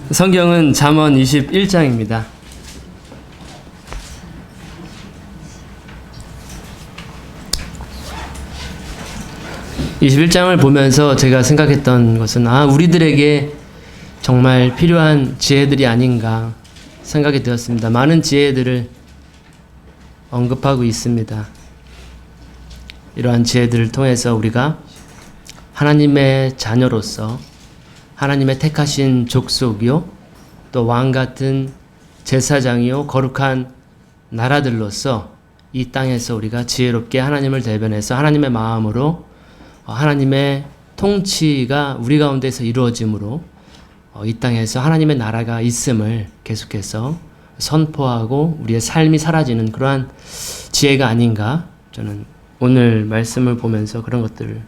성경은 잠언 21장입니다. (21장을) 보면서 제가 생각했던 것은 우리들에게 정말 필요한 지혜들이 아닌가 생각이 되었습니다. 많은 지혜들을 언급하고 있습니다. 이러한 지혜들을 통해서 우리가 하나님의 자녀로서 하나님의 택하신 족속이요 또 왕같은 제사장이요 거룩한 나라들로서 이 땅에서 우리가 지혜롭게 하나님을 대변해서 하나님의 마음으로 하나님의 통치가 우리 가운데서 이루어짐으로 이 땅에서 하나님의 나라가 있음을 계속해서 선포하고 우리의 삶이 사라지는 그러한 지혜가 아닌가, 저는 오늘 말씀을 보면서 그런 것들을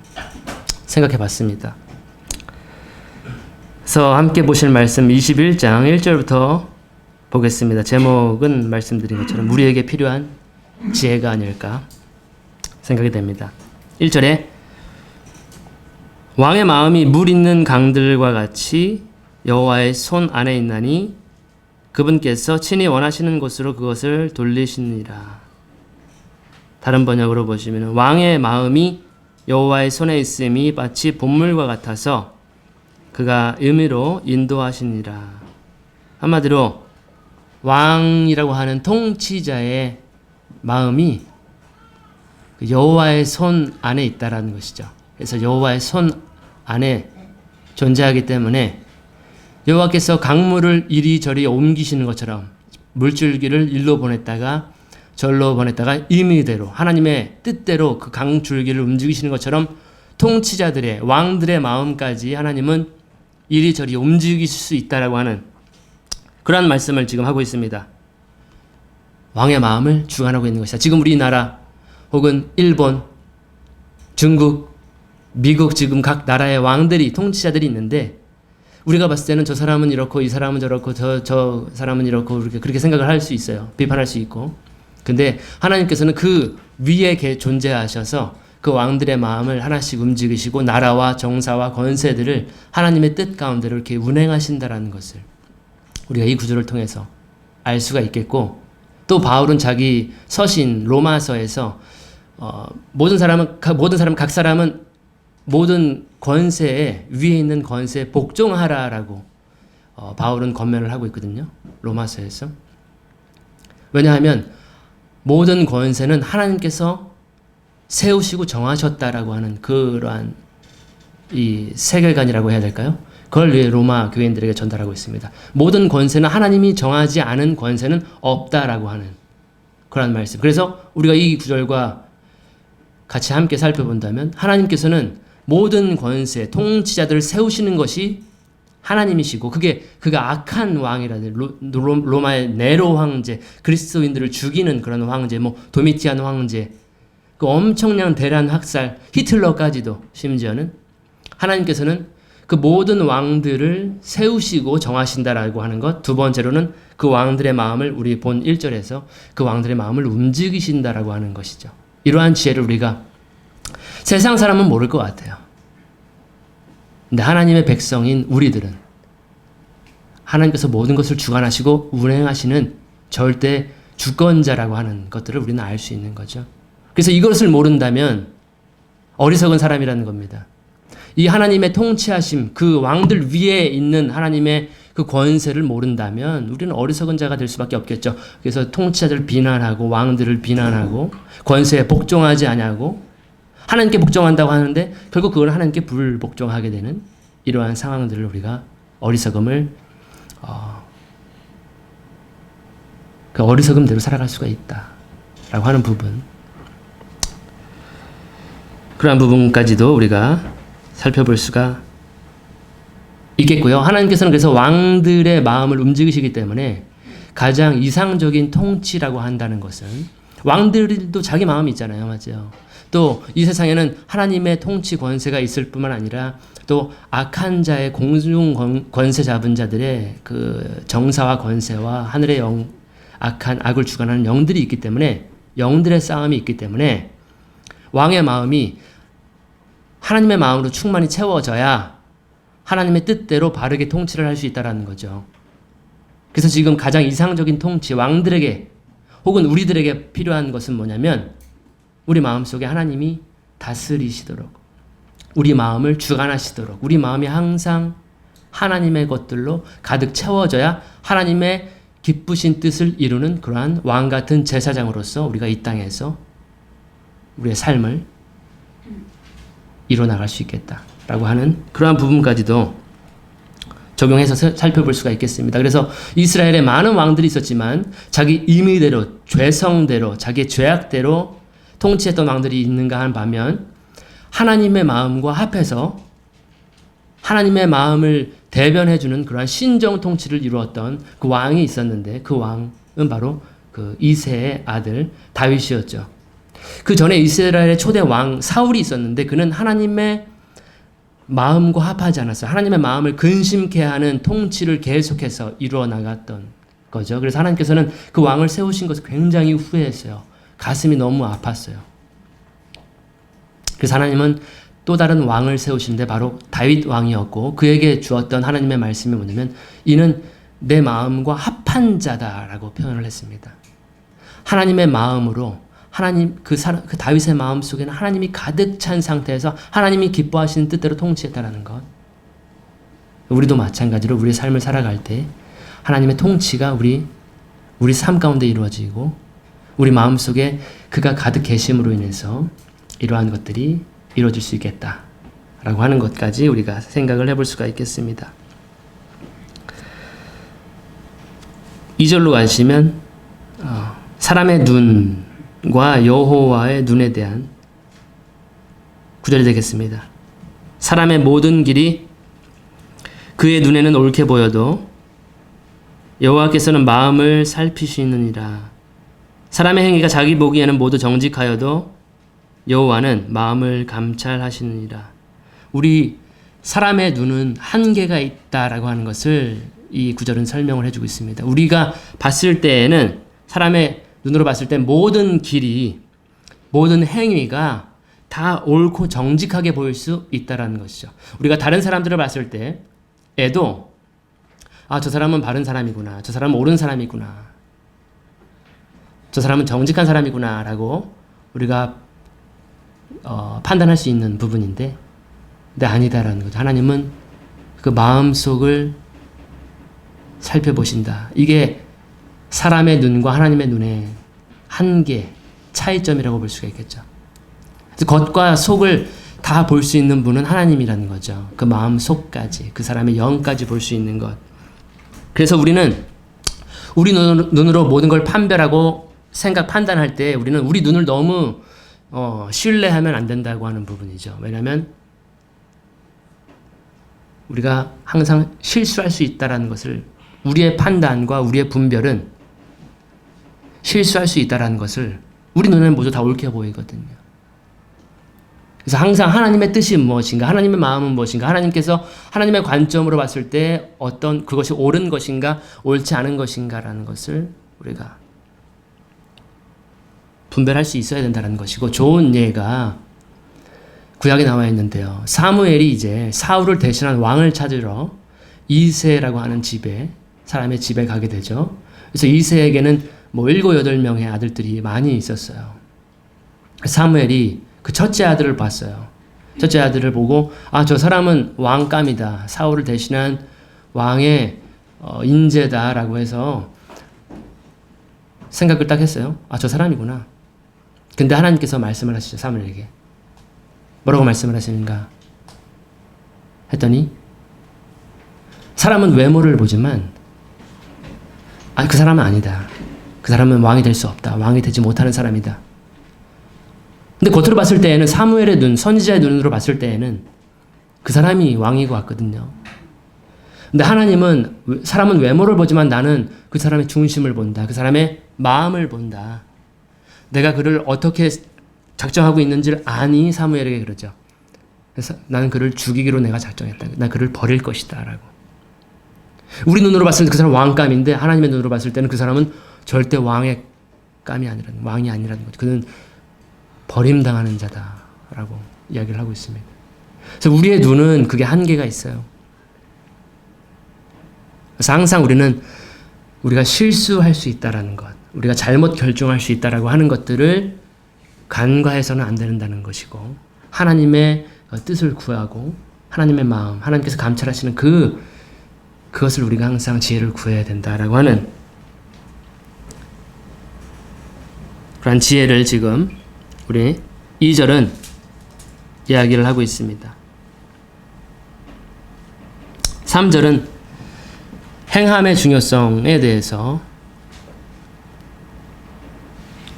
생각해 봤습니다. 그래서 함께 보실 말씀 21장 1절부터 보겠습니다. 제목은 말씀드린 것처럼 우리에게 필요한 지혜가 아닐까 생각이 됩니다. 1절에 왕의 마음이 물 있는 강들과 같이 여호와의 손 안에 있나니 그분께서 친히 원하시는 곳으로 그것을 돌리시니라. 다른 번역으로 보시면 왕의 마음이 여호와의 손에 있음이 마치 봇물과 같아서 그가 의미로 인도하시니라. 한마디로 왕이라고 하는 통치자의 마음이 여호와의 손 안에 있다라는 것이죠. 그래서 여호와의 손 안에 존재하기 때문에 여호와께서 강물을 이리저리 옮기시는 것처럼 물줄기를 일로 보냈다가 절로 보냈다가 임의대로 하나님의 뜻대로 그 강줄기를 움직이시는 것처럼 통치자들의 왕들의 마음까지 하나님은 이리저리 움직이실 수 있다라고 하는 그런 말씀을 지금 하고 있습니다. 왕의 마음을 주관하고 있는 것이다. 지금 우리나라 혹은 일본, 중국, 미국 지금 각 나라의 왕들이 통치자들이 있는데 우리가 봤을 때는 저 사람은 이렇고 이 사람은 저렇고 저 사람은 이렇고 그렇게 생각을 할 수 있어요. 비판할 수 있고. 근데 하나님께서는 그 위에 존재하셔서 그 왕들의 마음을 하나씩 움직이시고 나라와 정사와 권세들을 하나님의 뜻 가운데로 이렇게 운행하신다라는 것을 우리가 이 구조를 통해서 알 수가 있겠고, 또 바울은 자기 서신 로마서에서 각 사람은 모든 권세에 위에 있는 권세에 복종하라라고 바울은 권면을 하고 있거든요. 로마서에서. 왜냐하면 모든 권세는 하나님께서 세우시고 정하셨다라고 하는 그러한 이 세계관이라고 해야 될까요? 그걸 로마 교인들에게 전달하고 있습니다. 모든 권세는 하나님이 정하지 않은 권세는 없다라고 하는 그런 말씀. 그래서 우리가 이 구절과 같이 함께 살펴본다면 하나님께서는 모든 권세, 통치자들을 세우시는 것이 하나님이시고 그가 악한 왕이라든 로마의 네로 황제, 그리스도인들을 죽이는 그런 황제, 도미티안 황제, 그 엄청난 대란 학살, 히틀러까지도 심지어는 하나님께서는 그 모든 왕들을 세우시고 정하신다라고 하는 것. 두 번째로는 그 왕들의 마음을 우리 본 1절에서 그 왕들의 마음을 움직이신다라고 하는 것이죠. 이러한 지혜를 우리가 세상 사람은 모를 것 같아요. 근데 하나님의 백성인 우리들은 하나님께서 모든 것을 주관하시고 운행하시는 절대 주권자라고 하는 것들을 우리는 알 수 있는 거죠. 그래서 이것을 모른다면 어리석은 사람이라는 겁니다. 이 하나님의 통치하심, 그 왕들 위에 있는 하나님의 그 권세를 모른다면 우리는 어리석은 자가 될 수밖에 없겠죠. 그래서 통치자들을 비난하고 왕들을 비난하고 권세에 복종하지 아니하고 하나님께 복종한다고 하는데 결국 그걸 하나님께 불복종하게 되는 이러한 상황들을 우리가 어리석음을 그 어리석음대로 살아갈 수가 있다라고 하는 부분, 그러한 부분까지도 우리가 살펴볼 수가 있겠고요. 하나님께서는 그래서 왕들의 마음을 움직이시기 때문에 가장 이상적인 통치라고 한다는 것은 왕들도 자기 마음이 있잖아요. 맞죠? 또 이 세상에는 하나님의 통치 권세가 있을 뿐만 아니라 또 악한 자의 공중 권세 잡은 자들의 그 정사와 권세와 하늘의 악한 악을 주관하는 영들이 있기 때문에, 영들의 싸움이 있기 때문에 왕의 마음이 하나님의 마음으로 충만히 채워져야 하나님의 뜻대로 바르게 통치를 할 수 있다는 거죠. 그래서 지금 가장 이상적인 통치, 왕들에게 혹은 우리들에게 필요한 것은 뭐냐면 우리 마음속에 하나님이 다스리시도록, 우리 마음을 주관하시도록, 우리 마음이 항상 하나님의 것들로 가득 채워져야 하나님의 기쁘신 뜻을 이루는 그러한 왕 같은 제사장으로서 우리가 이 땅에서 우리의 삶을 이뤄나갈 수 있겠다라고 하는 그러한 부분까지도 적용해서 살펴볼 수가 있겠습니다. 그래서 이스라엘에 많은 왕들이 있었지만 자기 임의대로, 죄성대로, 자기의 죄악대로 통치했던 왕들이 있는가 한 반면 하나님의 마음과 합해서 하나님의 마음을 대변해주는 그러한 신정 통치를 이루었던 그 왕이 있었는데 그 왕은 바로 그 이새의 아들 다윗이었죠. 그 전에 이스라엘의 초대 왕 사울이 있었는데 그는 하나님의 마음과 합하지 않았어요. 하나님의 마음을 근심케 하는 통치를 계속해서 이루어 나갔던 거죠. 그래서 하나님께서는 그 왕을 세우신 것을 굉장히 후회했어요. 가슴이 너무 아팠어요. 그래서 하나님은 또 다른 왕을 세우시는데 바로 다윗 왕이었고 그에게 주었던 하나님의 말씀이 뭐냐면 이는 내 마음과 합한 자다라고 표현을 했습니다. 하나님의 마음으로 하나님 그 다윗의 마음 속에는 하나님이 가득 찬 상태에서 하나님이 기뻐하시는 뜻대로 통치했다라는 것. 우리도 마찬가지로 우리의 삶을 살아갈 때 하나님의 통치가 우리 삶 가운데 이루어지고 우리 마음 속에 그가 가득 계심으로 인해서 이러한 것들이 이루어질 수 있겠다라고 하는 것까지 우리가 생각을 해볼 수가 있겠습니다. 2절로 가시면 사람의 눈과 여호와의 눈에 대한 구절이 되겠습니다. 사람의 모든 길이 그의 눈에는 옳게 보여도 여호와께서는 마음을 살피시느니라. 사람의 행위가 자기 보기에는 모두 정직하여도 여호와는 마음을 감찰하시느니라. 우리 사람의 눈은 한계가 있다라고 하는 것을 이 구절은 설명을 해주고 있습니다. 우리가 봤을 때에는 사람의 눈으로 봤을 때 모든 길이 모든 행위가 다 옳고 정직하게 보일 수 있다라는 것이죠. 우리가 다른 사람들을 봤을 때에도 저 사람은 바른 사람이구나. 저 사람은 옳은 사람이구나. 저 사람은 정직한 사람이구나 라고 우리가 판단할 수 있는 부분인데 근데 아니다라는 거죠. 하나님은 그 마음속을 살펴보신다. 이게 사람의 눈과 하나님의 눈의 한계, 차이점이라고 볼 수가 있겠죠. 그래서 겉과 속을 다 볼 수 있는 분은 하나님이라는 거죠. 그 마음 속까지, 그 사람의 영까지 볼 수 있는 것. 그래서 우리는 우리 눈으로 모든 걸 판별하고 판단할 때 우리는 우리 눈을 너무 신뢰하면 안 된다고 하는 부분이죠. 왜냐하면 우리가 항상 실수할 수 있다는 것을 우리의 판단과 우리의 분별은 실수할 수 있다는 것을 우리 눈에는 모두 다 옳게 보이거든요. 그래서 항상 하나님의 뜻이 무엇인가, 하나님의 마음은 무엇인가, 하나님께서 하나님의 관점으로 봤을 때 어떤 그것이 옳은 것인가, 옳지 않은 것인가라는 것을 우리가 분별할 수 있어야 된다는 것이고 좋은 예가 구약에 나와 있는데요. 사무엘이 이제 사울을 대신한 왕을 찾으러 이새라고 하는 사람의 집에 가게 되죠. 그래서 이새에게는 7, 8명의 아들들이 많이 있었어요. 사무엘이 그 첫째 아들을 봤어요. 첫째 아들을 보고 저 사람은 왕감이다. 사울을 대신한 왕의 인재다라고 해서 생각을 딱 했어요. 저 사람이구나. 근데 하나님께서 말씀을 하시죠. 사무엘에게. 뭐라고 말씀을 하시는가 했더니 사람은 외모를 보지만 그 사람은 아니다. 그 사람은 왕이 될 수 없다. 왕이 되지 못하는 사람이다. 근데 겉으로 봤을 때에는 사무엘의 눈, 선지자의 눈으로 봤을 때에는 그 사람이 왕인 것 같거든요. 근데 하나님은 사람은 외모를 보지만 나는 그 사람의 중심을 본다. 그 사람의 마음을 본다. 내가 그를 어떻게 작정하고 있는지를 아니 사무엘에게 그러죠. 그래서 나는 그를 죽이기로 내가 작정했다. 나 그를 버릴 것이다. 라고. 우리 눈으로 봤을 때 그 사람은 왕감인데 하나님의 눈으로 봤을 때는 그 사람은 절대 왕의 왕이 아니라는 거죠. 그는 버림당하는 자다라고 이야기를 하고 있습니다. 그래서 우리의 눈은 그게 한계가 있어요. 그래서 항상 우리는 우리가 실수할 수 있다라는 것, 우리가 잘못 결정할 수 있다라고 하는 것들을 간과해서는 안 된다는 것이고, 하나님의 뜻을 구하고 하나님의 마음, 하나님께서 감찰하시는 그것을 우리가 항상 지혜를 구해야 된다라고 하는 그런 지혜를 지금 우리 2절은 이야기를 하고 있습니다. 3절은 행함의 중요성에 대해서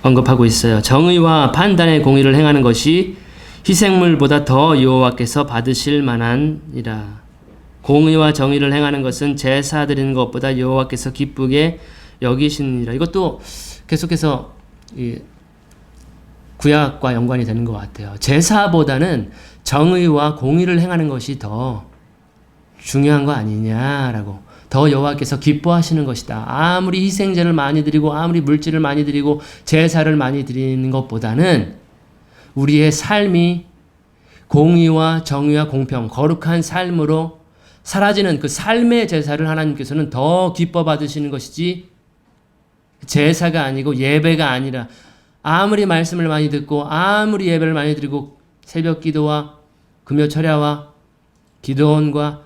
언급하고 있어요. 정의와 판단의 공의를 행하는 것이 희생물보다 더 여호와께서 받으실 만하니라. 공의와 정의를 행하는 것은 제사 드리는 것보다 여호와께서 기쁘게 여기시니라. 이것도 계속해서 구약과 연관이 되는 것 같아요. 제사보다는 정의와 공의를 행하는 것이 더 중요한 거 아니냐라고, 더 여호와께서 기뻐하시는 것이다. 아무리 희생제를 많이 드리고 아무리 물질을 많이 드리고 제사를 많이 드리는 것보다는 우리의 삶이 공의와 정의와 공평, 거룩한 삶으로 사라지는 그 삶의 제사를 하나님께서는 더 기뻐 받으시는 것이지, 제사가 아니고 예배가 아니라, 아무리 말씀을 많이 듣고 아무리 예배를 많이 드리고 새벽 기도와 금요 철야와 기도원과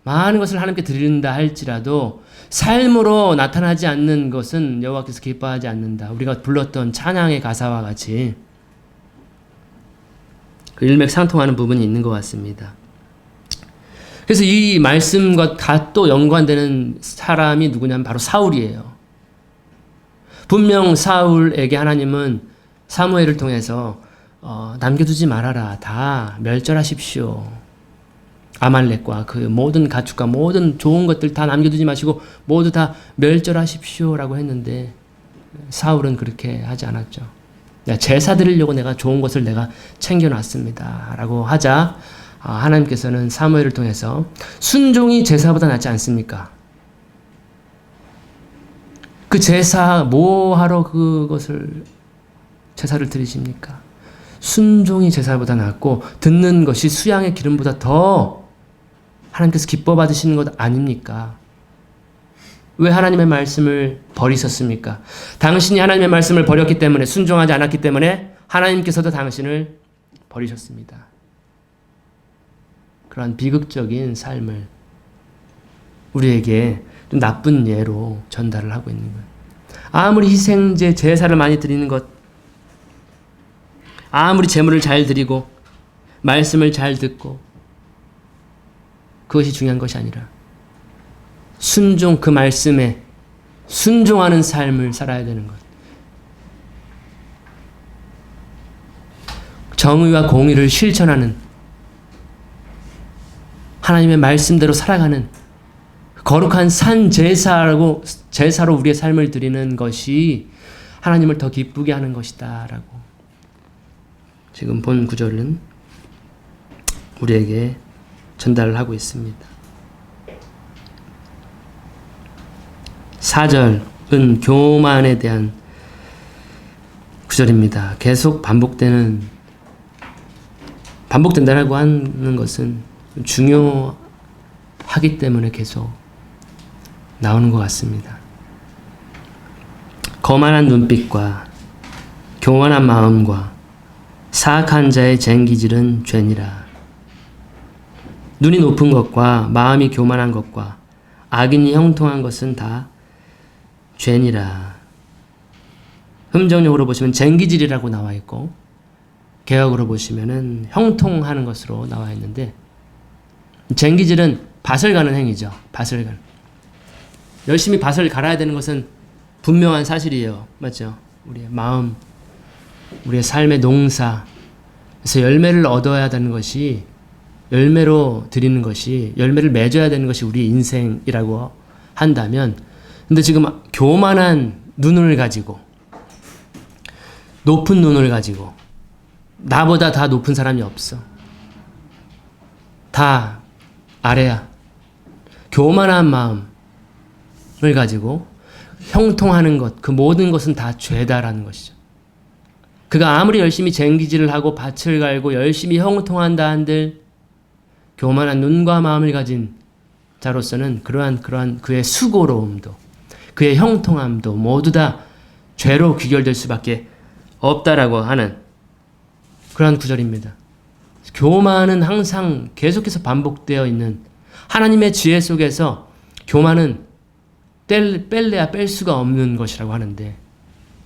많은 것을 하나님께 드린다 할지라도 삶으로 나타나지 않는 것은 여호와께서 기뻐하지 않는다. 우리가 불렀던 찬양의 가사와 같이 그 일맥상통하는 부분이 있는 것 같습니다. 그래서 이 말씀과 다 또 연관되는 사람이 누구냐면 바로 사울이에요. 분명 사울에게 하나님은 사무엘을 통해서 남겨두지 말아라. 다 멸절하십시오. 아말렉과 그 모든 가축과 모든 좋은 것들 다 남겨두지 마시고 모두 다 멸절하십시오라고 했는데, 사울은 그렇게 하지 않았죠. 제사 드리려고 내가 좋은 것을 내가 챙겨놨습니다 라고 하자, 하나님께서는 사무엘을 통해서 순종이 제사보다 낫지 않습니까? 그 제사 뭐하러 그것을 제사를 드리십니까? 순종이 제사보다 낫고 듣는 것이 수양의 기름보다 더 하나님께서 기뻐 받으시는 것 아닙니까? 왜 하나님의 말씀을 버리셨습니까? 당신이 하나님의 말씀을 버렸기 때문에, 순종하지 않았기 때문에 하나님께서도 당신을 버리셨습니다. 그러한 비극적인 삶을 우리에게 좀 나쁜 예로 전달을 하고 있는 거예요. 아무리 희생제, 제사를 많이 드리는 것, 아무리 제물을 잘 드리고 말씀을 잘 듣고, 그것이 중요한 것이 아니라 순종, 그 말씀에 순종하는 삶을 살아야 되는 것. 정의와 공의를 실천하는, 하나님의 말씀대로 살아가는 거룩한 산 제사로 우리의 삶을 드리는 것이 하나님을 더 기쁘게 하는 것이다 라고 지금 본 구절은 우리에게 전달을 하고 있습니다. 4절은 교만에 대한 구절입니다. 계속 반복된다라고 하는 것은 중요하기 때문에 계속 나오는 것 같습니다. 거만한 눈빛과 교만한 마음과 사악한 자의 쟁기질은 죄니라. 눈이 높은 것과 마음이 교만한 것과 악인이 형통한 것은 다 죄니라. 흠정용어로 보시면 쟁기질이라고 나와 있고, 개역으로 보시면은 형통하는 것으로 나와 있는데, 쟁기질은 밭을 가는 행위죠. 밭을 가는. 열심히 밭을 갈아야 되는 것은 분명한 사실이에요. 맞죠? 우리의 마음, 우리의 삶의 농사. 그래서 열매를 얻어야 되는 것이, 열매로 드리는 것이, 열매를 맺어야 되는 것이 우리 인생이라고 한다면, 근데 지금 교만한 눈을 가지고, 높은 눈을 가지고, 나보다 다 높은 사람이 없어. 다 아래야. 교만한 마음을 가지고 형통하는 것, 그 모든 것은 다 죄다라는 것이죠. 그가 아무리 열심히 쟁기질을 하고 밭을 갈고 열심히 형통한다 한들 교만한 눈과 마음을 가진 자로서는 그러한 그의 수고로움도 그의 형통함도 모두 다 죄로 귀결될 수밖에 없다라고 하는 그러한 구절입니다. 교만은 항상 계속해서 반복되어 있는 하나님의 지혜 속에서 교만은 뺄래야 뺄 수가 없는 것이라고 하는데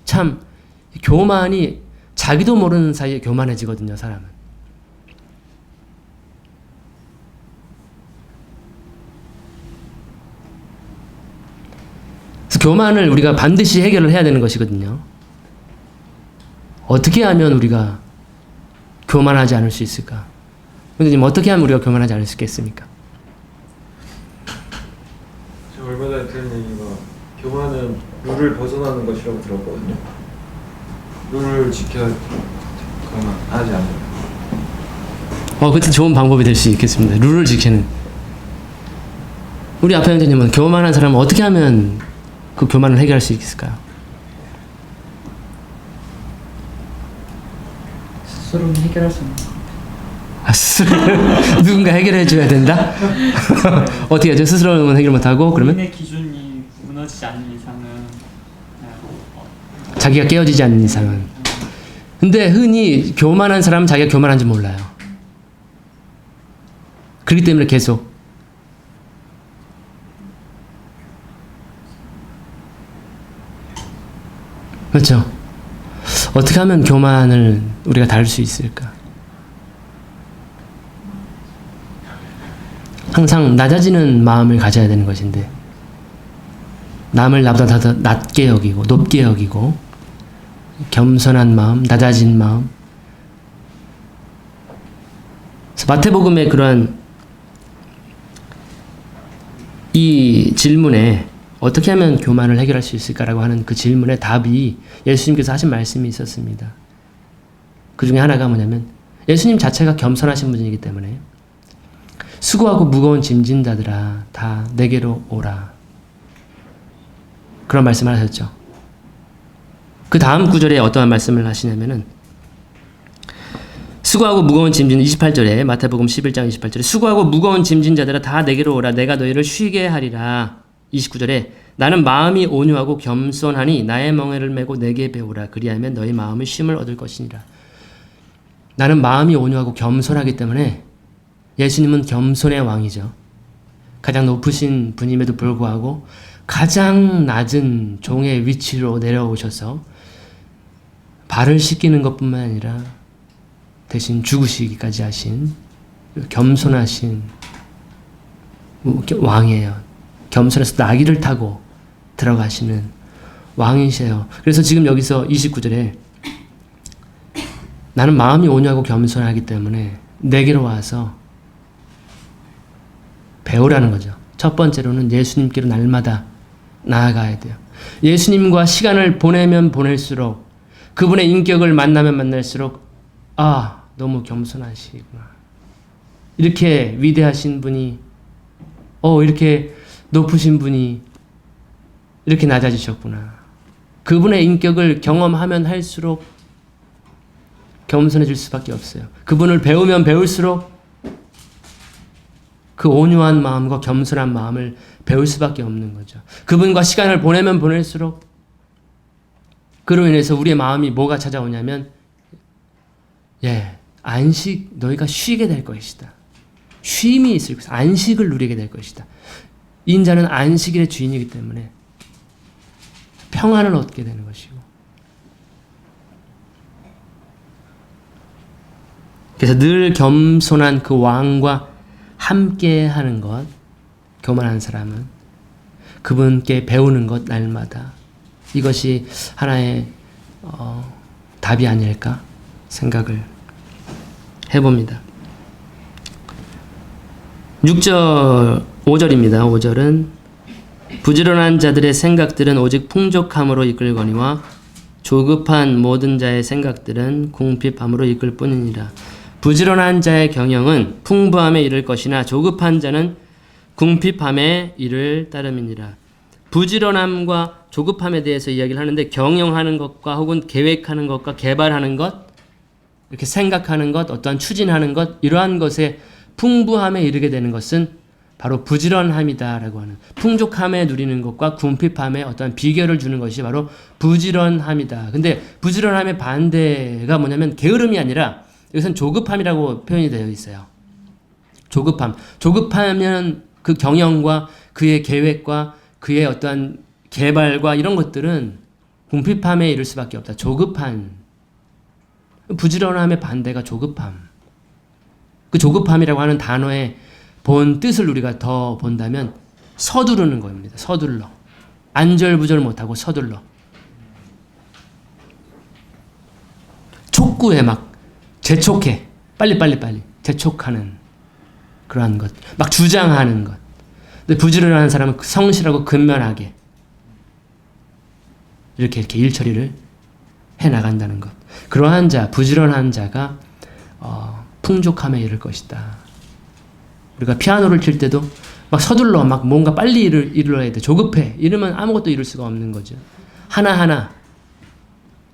참 교만이 자기도 모르는 사이에 교만해지거든요, 사람은. 그래서 교만을 우리가 반드시 해결을 해야 되는 것이거든요. 어떻게 하면 우리가 교만하지 않을 수 있을까? 선생님, 어떻게 하면 우리가 교만하지 않을 수 있겠습니까? 저 얼마 전에 들은 얘기가 교만은 룰을 벗어나는 것이라고 들었거든요. 룰을 지켜야만 하지 않아요. 그것도 좋은 방법이 될 수 있겠습니다. 룰을 지키는. 우리 아빠 형제님은 교만한 사람은 어떻게 하면 그 교만을 해결할 수 있을까요? 스스로는 해결할 수 없는 것 같아요. 스스로 누군가 해결해 줘야 된다? 어떻게 하죠? 스스로는 해결 못하고 그러면? 본인의 기준이 무너지지 않는 이상은 자기가 깨어지지 않는 이상은. 근데 흔히 교만한 사람은 자기가 교만한지 몰라요. 그렇기 때문에 계속 그렇죠? 어떻게 하면 교만을 우리가 다룰 수 있을까? 항상 낮아지는 마음을 가져야 되는 것인데 남을 나보다 더 낮게 여기고 높게 여기고 겸손한 마음, 낮아진 마음. 그래서 마태복음의 그러한 이 질문에 어떻게 하면 교만을 해결할 수 있을까라고 하는 그 질문의 답이 예수님께서 하신 말씀이 있었습니다. 그 중에 하나가 뭐냐면 예수님 자체가 겸손하신 분이기 때문에 수고하고 무거운 짐진 자들아 다 내게로 오라. 그런 말씀을 하셨죠. 그 다음 구절에 어떠한 말씀을 하시냐면은 수고하고 무거운 짐진 28절에 마태복음 11장 28절에 수고하고 무거운 짐진 자들아 다 내게로 오라 내가 너희를 쉬게 하리라. 29절에 나는 마음이 온유하고 겸손하니 나의 멍에를 메고 내게 배우라 그리하면 너희 마음의 쉼을 얻을 것이니라. 나는 마음이 온유하고 겸손하기 때문에 예수님은 겸손의 왕이죠. 가장 높으신 분임에도 불구하고 가장 낮은 종의 위치로 내려오셔서 발을 씻기는 것뿐만 아니라 대신 죽으시기까지 하신 겸손하신 왕이에요. 겸손해서 나귀를 타고 들어가시는 왕이세요. 그래서 지금 여기서 29절에 나는 마음이 온유하고 겸손하기 때문에 내게로 와서 배우라는 거죠. 첫 번째로는 예수님께로 날마다 나아가야 돼요. 예수님과 시간을 보낼수록 그분의 인격을 만나면 만날수록 너무 겸손하시구나. 이렇게 위대하신 분이 이렇게 높으신 분이 이렇게 낮아지셨구나. 그분의 인격을 경험하면 할수록 겸손해질 수밖에 없어요. 그분을 배우면 배울수록 그 온유한 마음과 겸손한 마음을 배울 수밖에 없는 거죠. 그분과 시간을 보내면 보낼수록 그로 인해서 우리의 마음이 뭐가 찾아오냐면 안식, 너희가 쉬게 될 것이다. 쉼이 있을 것이다. 안식을 누리게 될 것이다. 인자는 안식일의 주인이기 때문에 평안을 얻게 되는 것이고 그래서 늘 겸손한 그 왕과 함께 하는 것, 교만한 사람은 그분께 배우는 것 날마다 이것이 하나의 답이 아닐까 생각을 해봅니다. 5절입니다. 5절은 부지런한 자들의 생각들은 오직 풍족함으로 이끌거니와 조급한 모든 자의 생각들은 궁핍함으로 이끌 뿐이니라. 부지런한 자의 경영은 풍부함에 이를 것이나 조급한 자는 궁핍함에 이를 따름이니라. 부지런함과 조급함에 대해서 이야기를 하는데 경영하는 것과 혹은 계획하는 것과 개발하는 것, 이렇게 생각하는 것, 어떠한 추진하는 것, 이러한 것에 풍부함에 이르게 되는 것은 바로 부지런함이다라고 하는, 풍족함에 누리는 것과 궁핍함에 어떤 비결을 주는 것이 바로 부지런함이다. 근데 부지런함의 반대가 뭐냐면 게으름이 아니라 여기서는 조급함이라고 표현이 되어 있어요. 조급함. 조급하면 그 경영과 그의 계획과 그의 어떠한 개발과 이런 것들은 궁핍함에 이를 수밖에 없다. 조급한. 부지런함의 반대가 조급함. 그 조급함이라고 하는 단어의 본 뜻을 우리가 더 본다면 서두르는 겁니다. 서둘러. 안절부절 못하고 서둘러. 촉구해, 막 재촉해. 빨리 재촉하는 그러한 것. 막 주장하는 것. 근데 부지런한 사람은 성실하고 근면하게 이렇게 일 처리를 해 나간다는 것. 그러한 자, 부지런한 자가 풍족함에 이를 것이다. 우리가 피아노를 칠 때도 막 서둘러, 막 뭔가 빨리 이루어야 돼. 조급해. 이러면 아무것도 이룰 수가 없는 거죠. 하나하나.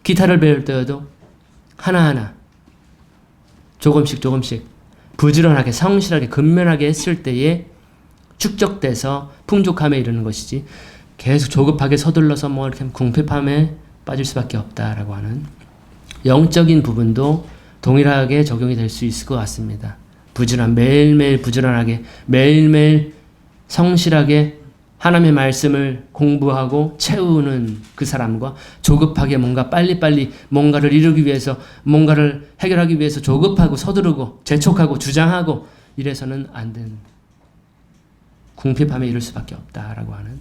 기타를 배울 때에도 하나하나. 조금씩 부지런하게, 성실하게, 근면하게 했을 때에 축적돼서 풍족함에 이르는 것이지, 계속 조급하게 서둘러서 뭐 이렇게 궁핍함에 빠질 수밖에 없다라고 하는 영적인 부분도 동일하게 적용이 될 수 있을 것 같습니다. 매일매일 부지런하게, 매일매일 성실하게 하나님의 말씀을 공부하고 채우는 그 사람과 조급하게 뭔가 빨리빨리 뭔가를 이루기 위해서, 뭔가를 해결하기 위해서 조급하고 서두르고 재촉하고 주장하고 이래서는 안 되는, 궁핍함에 이를 수밖에 없다라고 하는.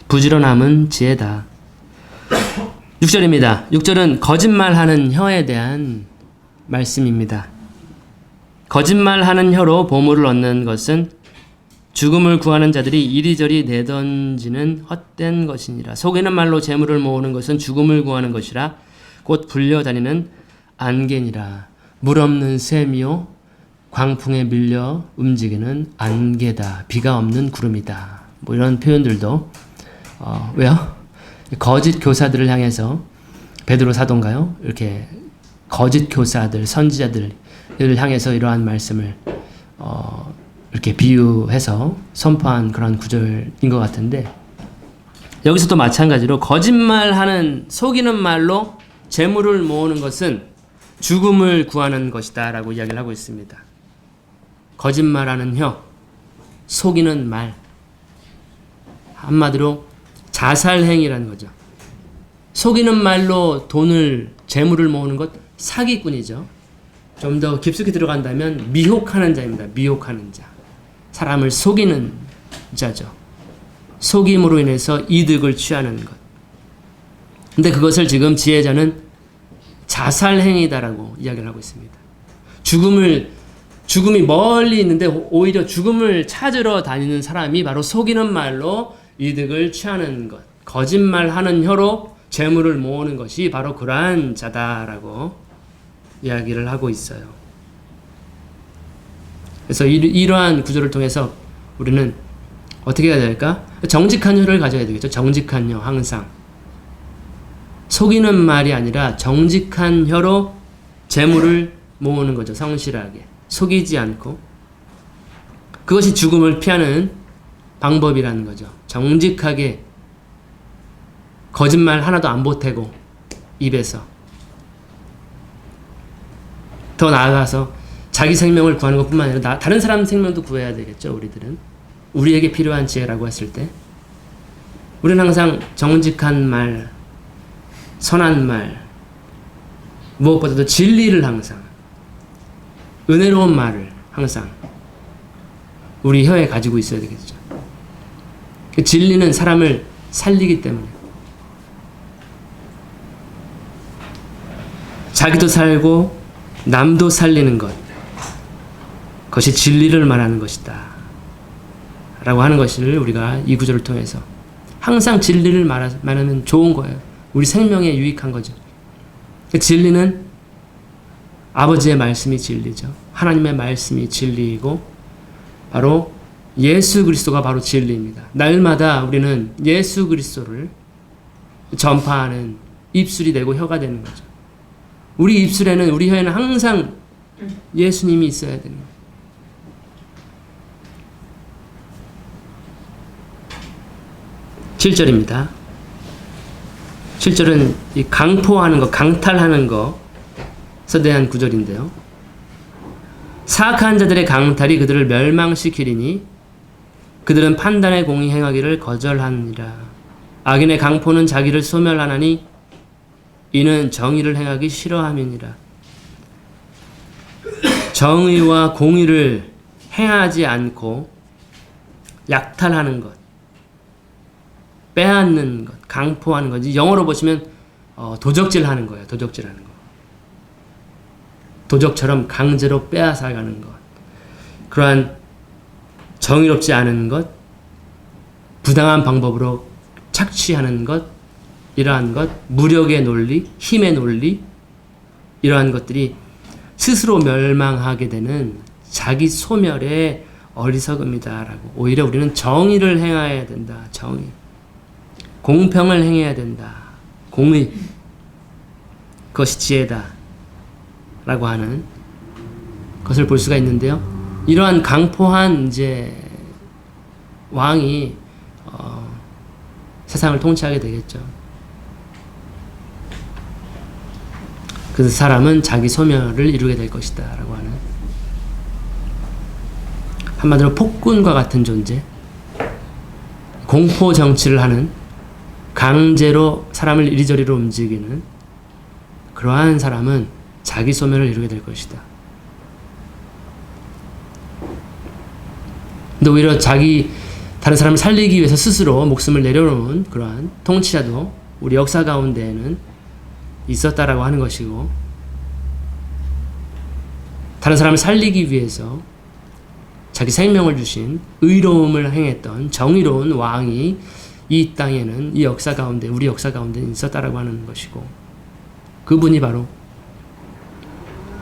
부지런함은 지혜다. 6절입니다. 6절은 거짓말하는 혀에 대한 말씀입니다. 거짓말하는 혀로 보물을 얻는 것은 죽음을 구하는 자들이 이리저리 내던지는 헛된 것이니라. 속이는 말로 재물을 모으는 것은 죽음을 구하는 것이라 곧 불려다니는 안개니라. 물 없는 샘이요 광풍에 밀려 움직이는 안개다. 비가 없는 구름이다. 뭐 이런 표현들도 왜요? 거짓 교사들을 향해서 베드로 사도인가요? 이렇게 거짓 교사들, 선지자들을 향해서 이러한 말씀을 이렇게 비유해서 선포한 그런 구절인 것 같은데, 여기서도 마찬가지로 거짓말하는, 속이는 말로 재물을 모으는 것은 죽음을 구하는 것이다 라고 이야기를 하고 있습니다. 거짓말하는 혀, 속이는 말, 한마디로 자살행위라는 거죠. 속이는 말로 재물을 모으는 것, 사기꾼이죠. 좀 더 깊숙이 들어간다면 미혹하는 자입니다. 미혹하는 자. 사람을 속이는 자죠. 속임으로 인해서 이득을 취하는 것. 근데 그것을 지금 지혜자는 자살행위다라고 이야기를 하고 있습니다. 죽음이 멀리 있는데 오히려 죽음을 찾으러 다니는 사람이 바로 속이는 말로 이득을 취하는 것, 거짓말하는 혀로 재물을 모으는 것이 바로 그러한 자다라고 이야기를 하고 있어요. 그래서 이러한 구조를 통해서 우리는 어떻게 해야 될까? 정직한 혀를 가져야 되겠죠. 정직한 혀, 항상. 속이는 말이 아니라 정직한 혀로 재물을 모으는 거죠. 성실하게. 속이지 않고. 그것이 죽음을 피하는 방법이라는 거죠. 정직하게 거짓말 하나도 안 보태고 입에서. 더 나아가서 자기 생명을 구하는 것뿐만 아니라 다른 사람 생명도 구해야 되겠죠. 우리들은. 우리에게 필요한 지혜라고 했을 때 우리는 항상 정직한 말, 선한 말, 무엇보다도 진리를 항상, 은혜로운 말을 항상 우리 혀에 가지고 있어야 되겠죠. 그 진리는 사람을 살리기 때문에 자기도 살고 남도 살리는 것, 그것이 진리를 말하는 것이다 라고 하는 것을 우리가 이 구절을 통해서 항상 진리를 말하면 좋은 거예요. 우리 생명에 유익한 거죠. 그 진리는 아버지의 말씀이 진리죠. 하나님의 말씀이 진리이고 바로 예수 그리스도가 바로 진리입니다. 날마다 우리는 예수 그리스도를 전파하는 입술이 되고 혀가 되는 거죠. 우리 입술에는, 우리 혀에는 항상 예수님이 있어야 되는 거예요. 7절입니다. 7절은 이 강포하는 것, 강탈하는 것에 대한 구절인데요. 사악한 자들의 강탈이 그들을 멸망시키리니 그들은 판단의 공의 행하기를 거절하니라. 악인의 강포는 자기를 소멸하나니 이는 정의를 행하기 싫어함이니라. 정의와 공의를 행하지 않고 약탈하는 것, 빼앗는 것, 강포하는 것. 영어로 보시면 도적질하는 거예요. 도적질하는 거. 도적처럼 강제로 빼앗아가는 것. 그러한 정의롭지 않은 것, 부당한 방법으로 착취하는 것, 이러한 것, 무력의 논리, 힘의 논리, 이러한 것들이 스스로 멸망하게 되는 자기 소멸의 어리석음이다라고. 오히려 우리는 정의를 행해야 된다. 정의. 공평을 행해야 된다. 공의. 그것이 지혜다. 라고 하는 것을 볼 수가 있는데요. 이러한 강포한 이제 왕이 세상을 통치하게 되겠죠. 그 사람은 자기 소멸을 이루게 될 것이다 라고 하는, 한마디로 폭군과 같은 존재, 공포 정치를 하는, 강제로 사람을 이리저리로 움직이는 그러한 사람은 자기 소멸을 이루게 될 것이다. 근데 오히려 다른 사람을 살리기 위해서 스스로 목숨을 내려놓은 그러한 통치자도 우리 역사 가운데에는 있었다라고 하는 것이고, 다른 사람을 살리기 위해서 자기 생명을 주신 의로움을 행했던 정의로운 왕이 이 땅에는, 이 역사 가운데, 우리 역사 가운데 있었다라고 하는 것이고, 그분이 바로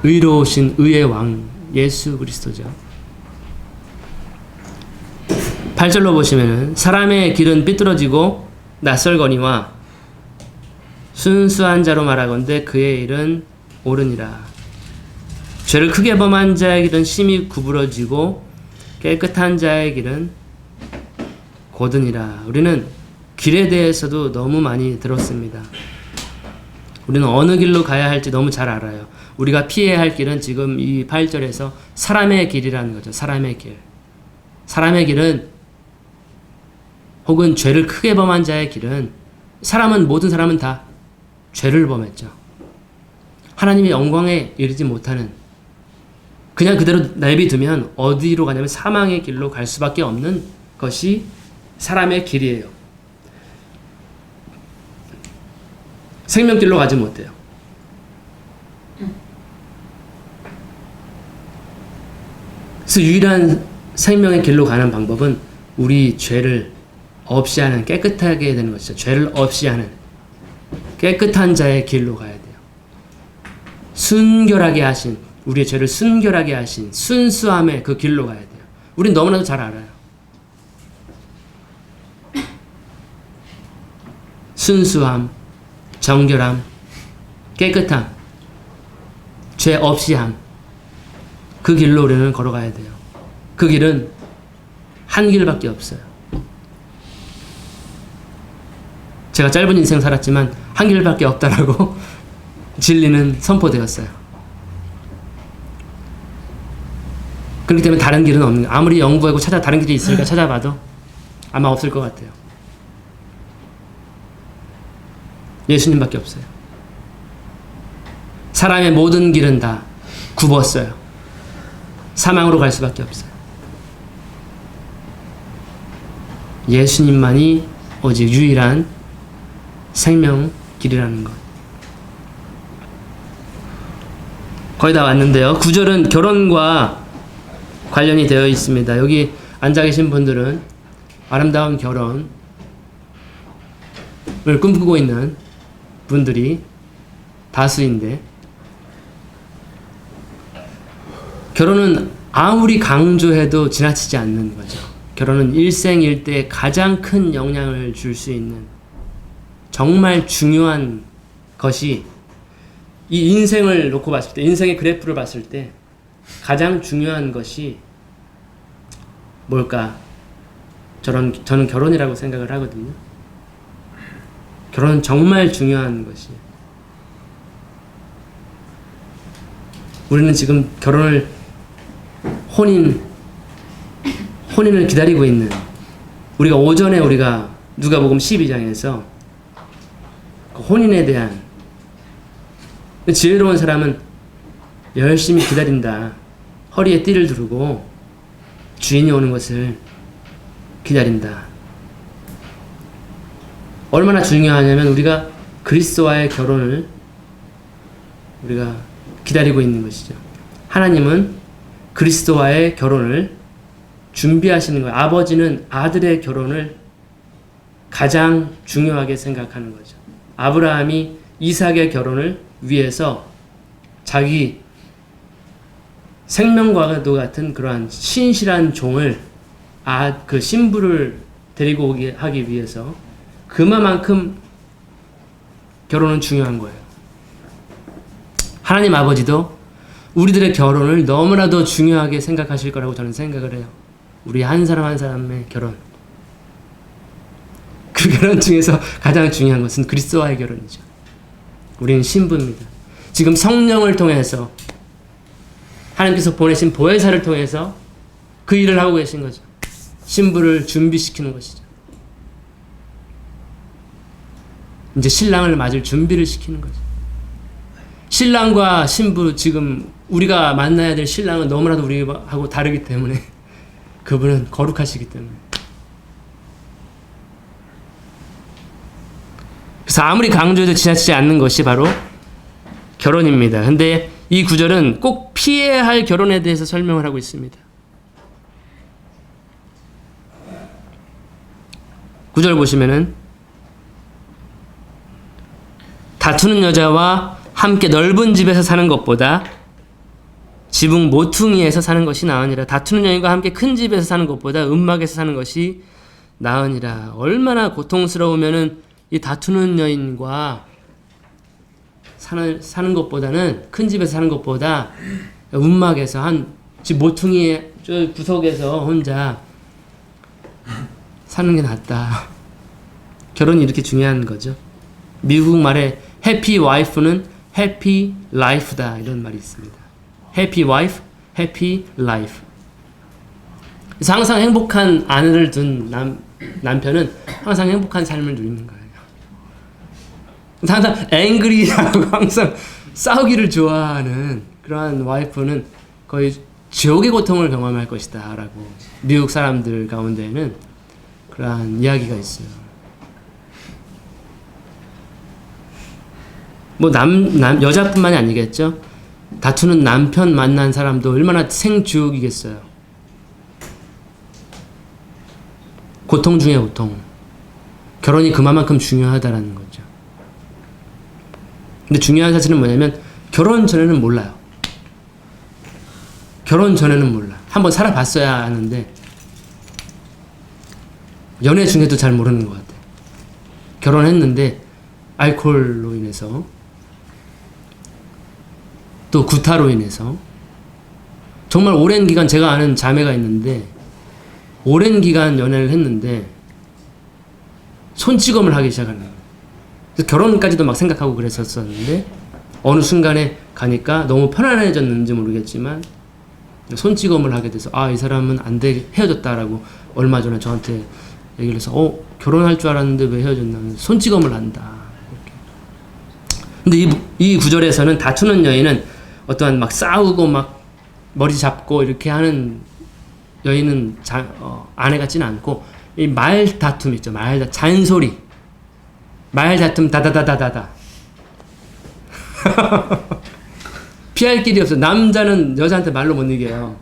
의로우신 의의 왕 예수 그리스도죠. 8절로 보시면은 사람의 길은 삐뚤어지고 낯설거니와 순수한 자로 말하건대 그의 일은 옳으니라. 죄를 크게 범한 자의 길은 심히 구부러지고 깨끗한 자의 길은 고드니라. 우리는 길에 대해서도 너무 많이 들었습니다. 우리는 어느 길로 가야 할지 너무 잘 알아요. 우리가 피해야 할 길은 지금 이 8절에서 사람의 길이라는 거죠. 사람의 길. 사람의 길은, 혹은 죄를 크게 범한 자의 길은, 모든 사람은 다 죄를 범했죠. 하나님의 영광에 이르지 못하는, 그냥 그대로 내비두면 어디로 가냐면 사망의 길로 갈 수밖에 없는 것이 사람의 길이에요. 생명길로 가지 못해요. 그래서 유일한 생명의 길로 가는 방법은 우리 죄를 없이 하는, 깨끗하게 되는 것이죠. 죄를 없이 하는 깨끗한 자의 길로 가야 돼요. 순결하게 하신, 우리의 죄를 순결하게 하신 순수함의 그 길로 가야 돼요. 우린 너무나도 잘 알아요. 순수함, 정결함, 깨끗함, 죄 없이 함, 그 길로 우리는 걸어가야 돼요. 그 길은 한 길밖에 없어요. 제가 짧은 인생 살았지만 한 길밖에 없다라고 진리는 선포되었어요. 그렇기 때문에 다른 길은 없는 거예요. 아무리 연구하고 다른 길이 있을까 찾아봐도 아마 없을 것 같아요. 예수님밖에 없어요. 사람의 모든 길은 다 굽었어요. 사망으로 갈 수밖에 없어요. 예수님만이 오직 유일한 생명 길이라는 것. 거의 다 왔는데요. 9절은 결혼과 관련이 되어 있습니다. 여기 앉아 계신 분들은 아름다운 결혼을 꿈꾸고 있는 분들이 다수인데, 결혼은 아무리 강조해도 지나치지 않는 거죠. 결혼은 일생일대에 가장 큰 영향을 줄 수 있는 정말 중요한 것이, 이 인생을 놓고 봤을 때, 인생의 그래프를 봤을 때 가장 중요한 것이 뭘까? 저는 결혼이라고 생각을 하거든요. 결혼은 정말 중요한 것이에요. 우리는 지금 결혼을 혼인을 기다리고 있는, 우리가 오전에 누가복음 12장에서 혼인에 대한, 지혜로운 사람은 열심히 기다린다. 허리에 띠를 두르고 주인이 오는 것을 기다린다. 얼마나 중요하냐면 우리가 그리스도와의 결혼을 우리가 기다리고 있는 것이죠. 하나님은 그리스도와의 결혼을 준비하시는 거예요. 아버지는 아들의 결혼을 가장 중요하게 생각하는 거죠. 아브라함이 이삭의 결혼을 위해서 자기 생명과도 같은 그러한 신실한 종을 그 신부를 데리고 오게 하기 위해서 그만큼 결혼은 중요한 거예요. 하나님 아버지도 우리들의 결혼을 너무나도 중요하게 생각하실 거라고 저는 생각을 해요. 우리 한 사람 한 사람의 결혼. 그 결혼 중에서 가장 중요한 것은 그리스도와의 결혼이죠. 우리는 신부입니다. 지금 성령을 통해서 하나님께서 보내신 보혜사를 통해서 그 일을 하고 계신 거죠. 신부를 준비시키는 것이죠. 이제 신랑을 맞을 준비를 시키는 거죠. 신랑과 신부, 지금 우리가 만나야 될 신랑은 너무나도 우리하고 다르기 때문에 그분은 거룩하시기 때문에. 그래서 아무리 강조해도 지나치지 않는 것이 바로 결혼입니다. 근데 이 구절은 꼭 피해야 할 결혼에 대해서 설명을 하고 있습니다. 9절 보시면은 다투는 여자와 함께 넓은 집에서 사는 것보다 지붕 모퉁이에서 사는 것이 나으니라. 다투는 여인과 함께 큰 집에서 사는 것보다 음막에서 사는 것이 나으니라. 얼마나 고통스러우면은 이 다투는 여인과 사는 것보다는, 큰 집에서 사는 것보다 음막에서 한 집 모퉁이의 저 구석에서 혼자 사는 게 낫다. 결혼이 이렇게 중요한 거죠. 미국 말에 해피 와이프는 해피 라이프다, 이런 말이 있습니다. 해피 와이프, 해피 라이프. 그래서 항상 행복한 아내를 둔 남편은 항상 행복한 삶을 누리는 거예요. 항상 앵그리하고 항상 싸우기를 좋아하는 그러한 와이프는 거의 지옥의 고통을 경험할 것이다 라고 미국 사람들 가운데에는 그러한 이야기가 있어요. 뭐 여자뿐만이 아니겠죠. 다투는 남편 만난 사람도 얼마나 생주옥이겠어요. 고통 중에 고통. 결혼이 그만큼 중요하다라는 거죠. 근데 중요한 사실은 뭐냐면 결혼 전에는 몰라요. 결혼 전에는 몰라. 한번 살아봤어야 하는데 연애 중에도 잘 모르는 것 같아요. 결혼했는데 알코올로 인해서 또 구타로 인해서 정말 오랜 기간, 제가 아는 자매가 있는데 오랜 기간 연애를 했는데 손찌검을 하기 시작하는 거예요. 그래서 결혼까지도 막 생각하고 그랬었는데 어느 순간에 가니까 너무 편안해졌는지 모르겠지만 손찌검을 하게 돼서 이 사람은 안 돼, 헤어졌다라고 얼마 전에 저한테 얘기를 해서 결혼할 줄 알았는데 왜 헤어졌나, 손찌검을 한다. 이렇게. 근데 이 구절에서는 다투는 여인은 어떠한 막 싸우고 막 머리 잡고 이렇게 하는 여인은 아내 같지는 않고 이 말 다툼 있죠. 잔소리. 말 다툼 다다다다다다. 피할 길이 없어. 남자는 여자한테 말로 못 이겨요.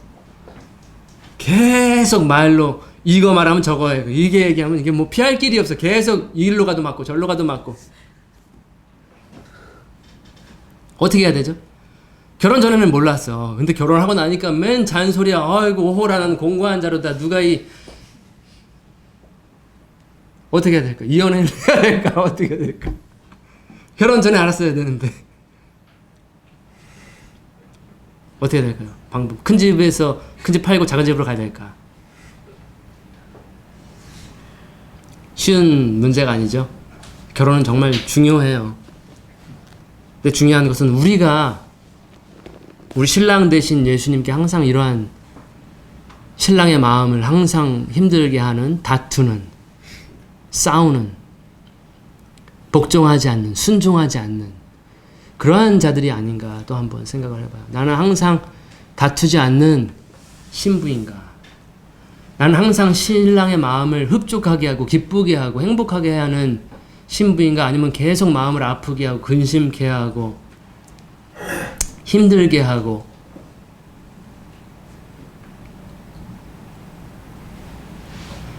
계속 말로 이거 말하면 저거 해. 이게 얘기하면 이게 뭐 피할 길이 없어. 계속 이리로 가도 맞고 저리로 가도 맞고. 어떻게 해야 되죠? 결혼 전에는 몰랐어. 근데 결혼하고 나니까 맨 잔소리야. 아이고 오호라는 공고한 자로다. 누가 어떻게 해야 될까? 이혼을 해야 될까? 어떻게 해야 될까? 결혼 전에 알았어야 되는데. 어떻게 될까요? 방법. 큰 집에서 큰 집 팔고 작은 집으로 가야 될까? 쉬운 문제가 아니죠. 결혼은 정말 중요해요. 근데 중요한 것은 우리가 우리 신랑 되신 예수님께 항상 이러한 신랑의 마음을 항상 힘들게 하는, 다투는, 싸우는, 복종하지 않는, 순종하지 않는 그러한 자들이 아닌가 또 한번 생각을 해봐요. 나는 항상 다투지 않는 신부인가? 나는 항상 신랑의 마음을 흡족하게 하고 기쁘게 하고 행복하게 하는 신부인가? 아니면 계속 마음을 아프게 하고 근심케 하고 힘들게 하고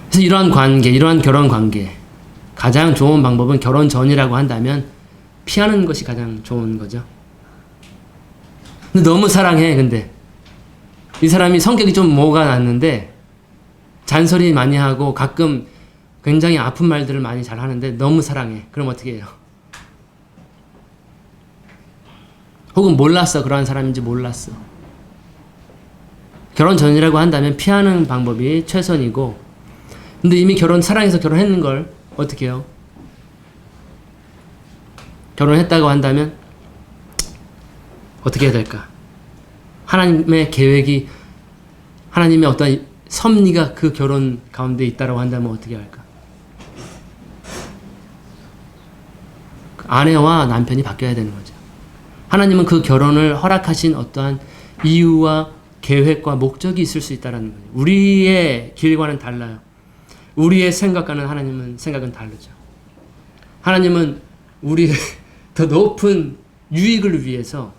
그래서 이러한 관계, 이러한 결혼 관계 가장 좋은 방법은 결혼 전이라고 한다면 피하는 것이 가장 좋은 거죠. 근데 너무 사랑해. 근데 이 사람이 성격이 좀 뭐가 났는데 잔소리 많이 하고 가끔 굉장히 아픈 말들을 많이 잘 하는데 너무 사랑해. 그럼 어떻게 해요? 혹은 몰랐어. 그러한 사람인지 몰랐어. 결혼 전이라고 한다면 피하는 방법이 최선이고, 근데 이미 사랑해서 결혼했는 걸 어떻게 해요? 결혼했다고 한다면 어떻게 해야 될까? 하나님의 계획이, 하나님의 어떤 섭리가 그 결혼 가운데 있다고 한다면 어떻게 할까? 아내와 남편이 바뀌어야 되는 거죠. 하나님은 그 결혼을 허락하신 어떠한 이유와 계획과 목적이 있을 수 있다는 거예요. 우리의 길과는 달라요. 우리의 생각과는 하나님은 생각은 다르죠. 하나님은 우리의 더 높은 유익을 위해서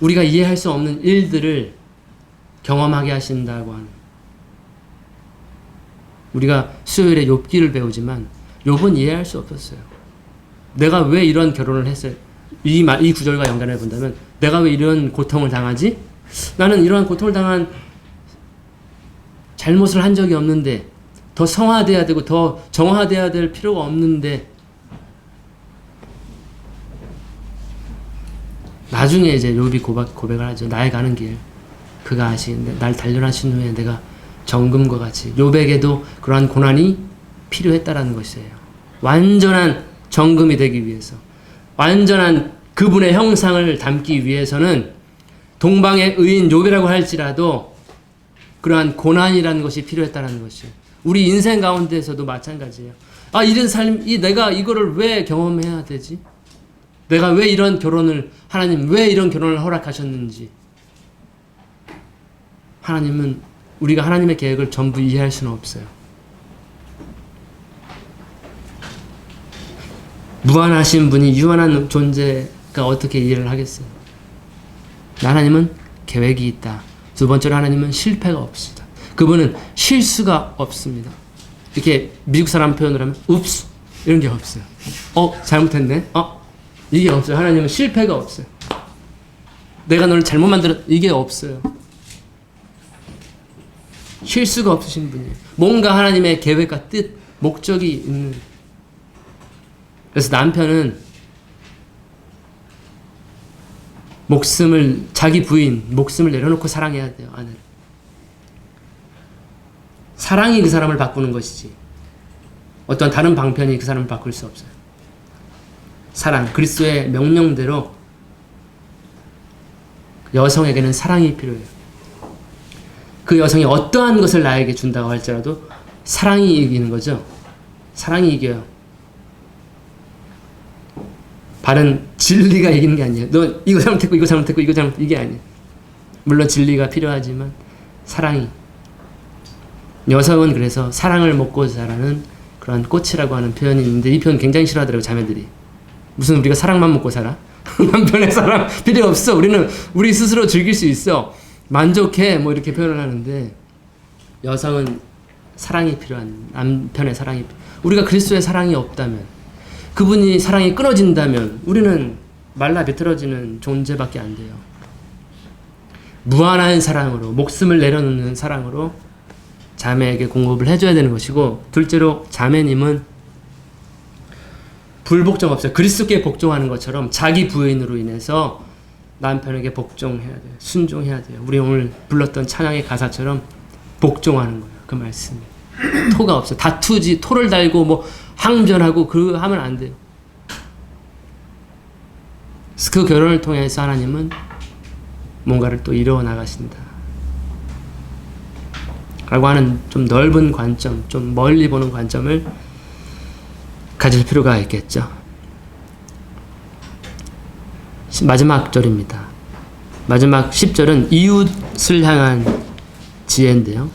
우리가 이해할 수 없는 일들을 경험하게 하신다고 하는. 우리가 수요일에 욥기를 배우지만 욥은 이해할 수 없었어요. 내가 왜 이런 결혼을 했어요? 이 구절과 연관해 본다면 내가 왜 이런 고통을 당하지? 나는 이러한 고통을 당한 잘못을 한 적이 없는데, 더 성화돼야 되고 더 정화돼야 될 필요가 없는데, 나중에 이제 욥이 고백을 하죠. 나의 가는 길 그가 아시는데 날 단련하신 후에 내가 정금과 같이. 욥에게도 그러한 고난이 필요했다라는 것이에요. 완전한 정금이 되기 위해서, 완전한 그분의 형상을 담기 위해서는 동방의 의인 욥이라고 할지라도 그러한 고난이라는 것이 필요했다는 것이에요. 우리 인생 가운데서도 마찬가지예요. 아, 이런 삶, 내가 이거를 왜 경험해야 되지? 내가 왜 이런 결혼을, 하나님 왜 이런 결혼을 허락하셨는지. 하나님은, 우리가 하나님의 계획을 전부 이해할 수는 없어요. 무한하신 분이 유한한 존재가 어떻게 이해를 하겠어요? 하나님은 계획이 있다. 두 번째로 하나님은 실패가 없습니다. 그분은 실수가 없습니다. 이렇게 미국 사람 표현을 하면 읍스 이런 게 없어요. 잘못했네. 이게 없어요. 하나님은 실패가 없어요. 내가 너를 잘못 만들었, 이게 없어요. 실수가 없으신 분이에요. 뭔가 하나님의 계획과 뜻, 목적이 있는. 그래서 남편은 자기 부인 목숨을 내려놓고 사랑해야 돼요. 아내를. 사랑이 그 사람을 바꾸는 것이지 어떤 다른 방편이 그 사람을 바꿀 수 없어요. 사랑, 그리스도의 명령대로 여성에게는 사랑이 필요해요. 그 여성이 어떠한 것을 나에게 준다고 할지라도 사랑이 이기는 거죠. 사랑이 이겨요. 바른 진리가 이기는 게 아니에요. 너 이거 잘못했고 이거 잘못했고 이거 잘못, 이게 아니에요. 물론 진리가 필요하지만 사랑이. 여성은 그래서 사랑을 먹고 자라는 그런 꽃이라고 하는 표현이 있는데, 이 표현 굉장히 싫어하더라고요, 자매들이. 무슨 우리가 사랑만 먹고 살아? 남편의 사랑 필요 없어. 우리는 우리 스스로 즐길 수 있어. 만족해. 뭐 이렇게 표현을 하는데, 여성은 사랑이 필요한, 남편의 사랑이, 우리가 그리스도의 사랑이 없다면, 그분이 사랑이 끊어진다면 우리는 말라 비틀어지는 존재밖에 안 돼요. 무한한 사랑으로, 목숨을 내려놓는 사랑으로 자매에게 공급을 해줘야 되는 것이고, 둘째로 자매님은 불복종 없어요. 그리스도께 복종하는 것처럼 자기 부인으로 인해서 남편에게 복종해야 돼요. 순종해야 돼요. 우리 오늘 불렀던 찬양의 가사처럼 복종하는 거예요. 그 말씀이. 토가 없어요. 다투지, 토를 달고 뭐 항변하고 그 하면 안 돼요. 그 결혼을 통해서 하나님은 뭔가를 또 이루어 나가신다. 라고 하는 좀 넓은 관점, 좀 멀리 보는 관점을 가질 필요가 있겠죠. 마지막 절입니다. 마지막 10절은 이웃을 향한 지혜인데요.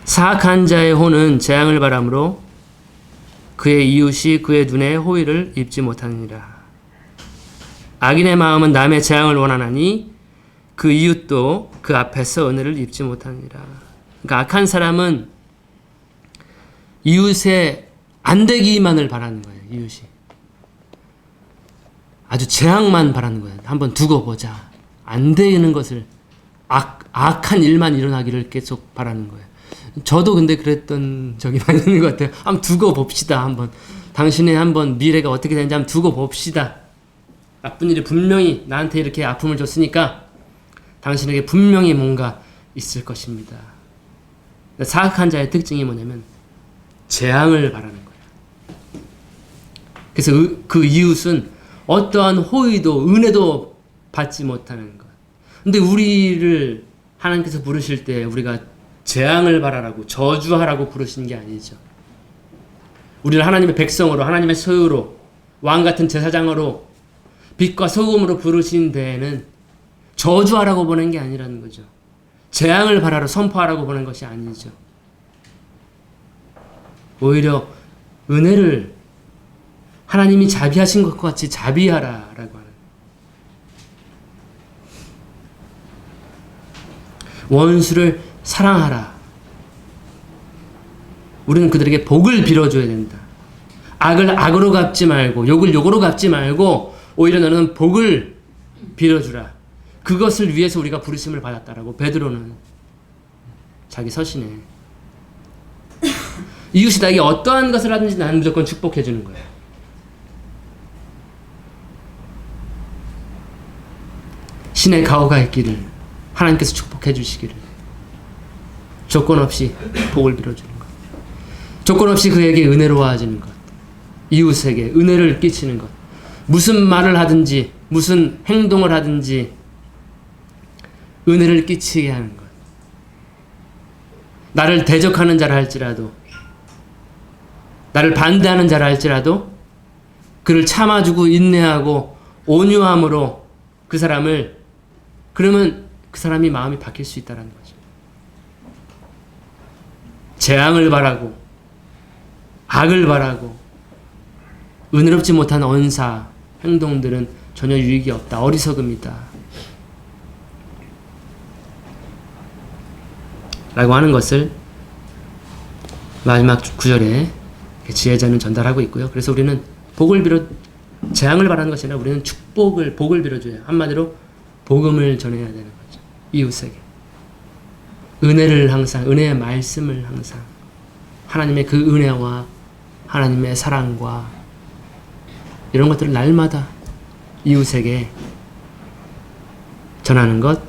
사악한 자의 혼은 재앙을 바람으로 그의 이웃이 그의 눈에 호의를 입지 못하느니라. 악인의 마음은 남의 재앙을 원하나니 그 이웃도 그 앞에서 은혜를 입지 못하느니라. 그러니까 악한 사람은 이웃의 안 되기만을 바라는 거예요. 이웃이. 아주 재앙만 바라는 거예요. 한번 두고 보자. 안 되는 것을 악한 일만 일어나기를 계속 바라는 거예요. 저도 근데 그랬던 적이 많이 있는 것 같아요. 한번 두고 봅시다. 한번 당신의 한번 미래가 어떻게 되는지 한번 두고 봅시다. 나쁜 일이 분명히 나한테 이렇게 아픔을 줬으니까 당신에게 분명히 뭔가 있을 것입니다. 사악한 자의 특징이 뭐냐면 재앙을 바라는 거예요. 그래서 그 이웃은 어떠한 호의도 은혜도 받지 못하는 것. 근데 우리를 하나님께서 부르실 때 우리가 재앙을 바라라고 저주하라고 부르시는 게 아니죠. 우리를 하나님의 백성으로 하나님의 소유로 왕같은 제사장으로 빛과 소금으로 부르신 데에는 저주하라고 보낸 게 아니라는 거죠. 재앙을 바라러 선포하라고 보낸 것이 아니죠. 오히려 은혜를 하나님이 자비하신 것 같이 자비하라라고 하는. 원수를 사랑하라. 우리는 그들에게 복을 빌어줘야 된다. 악을 악으로 갚지 말고 욕을 욕으로 갚지 말고 오히려 너는 복을 빌어주라. 그것을 위해서 우리가 부르심을 받았다라고 베드로는 자기 서신에 이웃이 나에게 어떠한 것을 하든지 나는 무조건 축복해 주는 거예요. 신의 가호가 있기를 하나님께서 축복해 주시기를 조건 없이 복을 빌어주는 것, 조건 없이 그에게 은혜로워지는 것, 이웃에게 은혜를 끼치는 것, 무슨 말을 하든지 무슨 행동을 하든지 은혜를 끼치게 하는 것. 나를 대적하는 자라 할지라도 나를 반대하는 자라 할지라도 그를 참아주고 인내하고 온유함으로 그 사람을, 그러면 그 사람이 마음이 바뀔 수 있다는 거죠. 재앙을 바라고 악을 바라고 은혜롭지 못한 언사 행동들은 전혀 유익이 없다. 어리석음이다. 라고 하는 것을 마지막 구절에 지혜자는 전달하고 있고요. 그래서 우리는 복을 빌어, 재앙을 바라는 것이 아니라 우리는 축복을, 복을 빌어줘요. 한마디로 복음을 전해야 되는 거죠. 이웃에게. 은혜를 항상, 은혜의 말씀을 항상, 하나님의 그 은혜와 하나님의 사랑과 이런 것들을 날마다 이웃에게 전하는 것,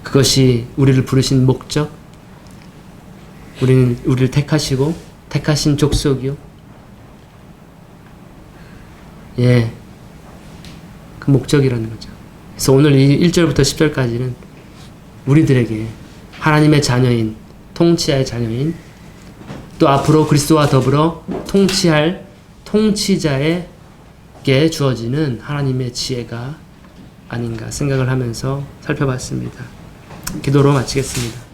그것이 우리를 부르신 목적, 우리를 택하시고 택하신 족속이요. 예, 그 목적이라는 거죠. 그래서 오늘 이 1절부터 10절까지는 우리들에게 하나님의 자녀인, 통치자의 자녀인, 또 앞으로 그리스도와 더불어 통치할 통치자에게 주어지는 하나님의 지혜가 아닌가 생각을 하면서 살펴봤습니다. 기도로 마치겠습니다.